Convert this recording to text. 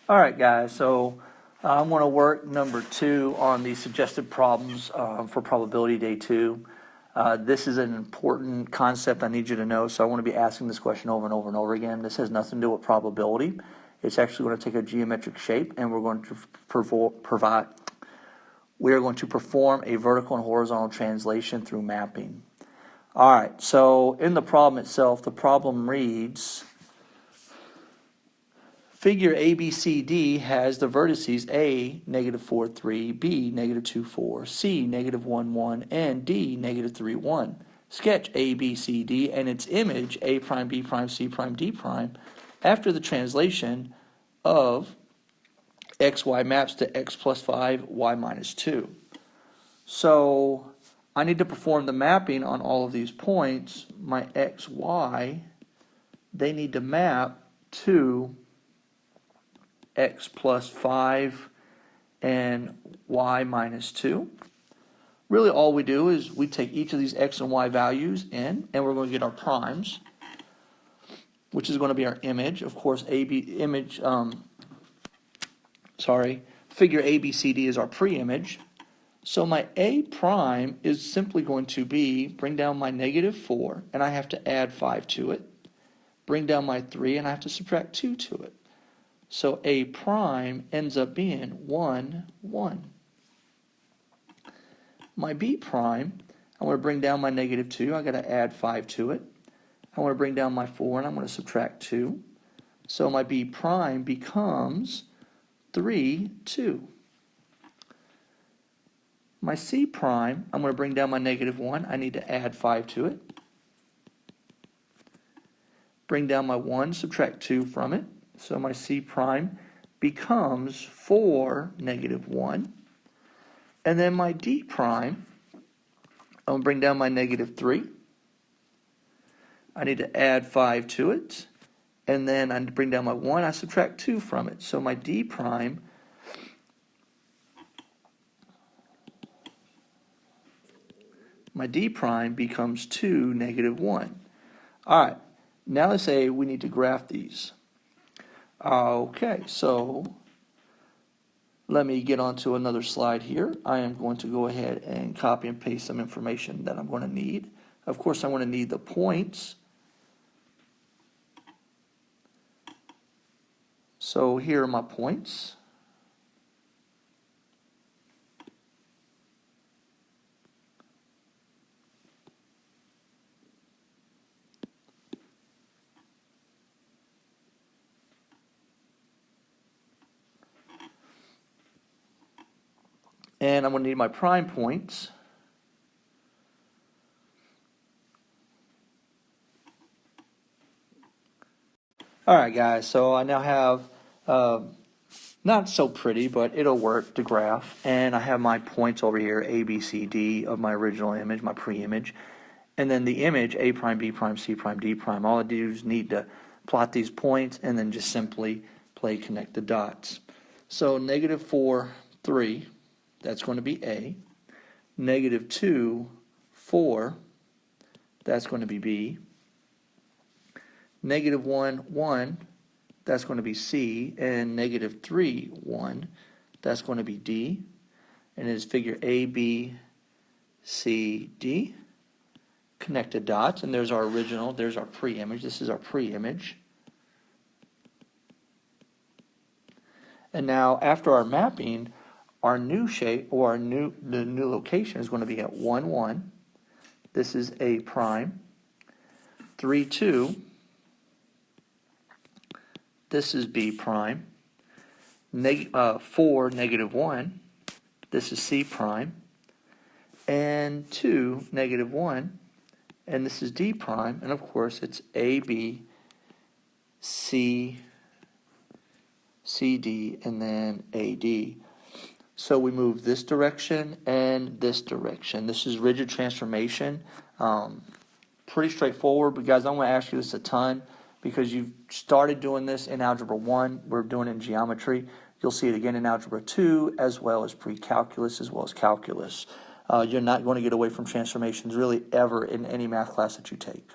All right, guys, so I'm going to work number 2 on the suggested problems for probability day 2. This is an important concept I need you to know, so I want to be asking this question over and over and over again. This has nothing to do with probability. It's actually going to take a geometric shape, and we're going to perform a vertical and horizontal translation through mapping. All right, so in the problem itself, the problem reads, figure ABCD has the vertices A, -4, 3, B, -2, 4, C, -1, 1, and D, -3, 1. Sketch ABCD and its image A prime, B prime, C prime, D prime after the translation of XY maps to X plus 5, Y minus 2. So I need to perform the mapping on all of these points. My X, Y, they need to map to X plus 5 and Y minus 2. Really all we do is we take each of these X and Y values in, and we're going to get our primes, which is going to be our image. Of course, figure ABCD is our pre-image. So my A prime is simply going to be, bring down my -4, and I have to add 5 to it. Bring down my 3, and I have to subtract 2 to it. So A prime ends up being 1, 1. My B prime, I want to bring down my -2. I got to add 5 to it. I want to bring down my 4, and I'm going to subtract 2. So my B prime becomes 3, 2. My C prime, I'm going to bring down my -1. I need to add 5 to it. Bring down my 1, subtract 2 from it. So my C prime becomes 4, -1. And then my D prime, I'm going to bring down my -3. I need to add 5 to it. And then I bring down my 1, I subtract 2 from it. So my D prime becomes 2, -1. All right, now let's say we need to graph these. Okay, so let me get onto another slide here. I am going to go ahead and copy and paste some information that I'm going to need. Of course, I'm going to need the points. So here are my points. And I'm going to need my prime points. All right, guys, so I now have, not so pretty, but it'll work to graph. And I have my points over here, A, B, C, D, of my original image, my pre-image. And then the image, A prime, B prime, C prime, D prime. All I do is need to plot these points and then just simply connect the dots. So -4, 3, that's going to be A. -2, 4, that's going to be B. -1, 1, that's going to be C. And -3, 1, that's going to be D. And it is figure A, B, C, D. Connected dots, and there's our original, there's our pre-image. This is our pre-image. And now after our mapping, our new shape, or the new location is going to be at 1, 1. This is A prime. 3, 2. This is B prime. 4, -1. This is C prime. And 2, -1. And this is D prime, and of course it's A, B, C, C, D, and then A, D. So we move this direction and this direction. This is rigid transformation. Pretty straightforward, but guys, I'm going to ask you this a ton because you've started doing this in Algebra 1. We're doing it in geometry. You'll see it again in Algebra 2, as well as pre-calculus, as well as calculus. You're not going to get away from transformations really ever in any math class that you take.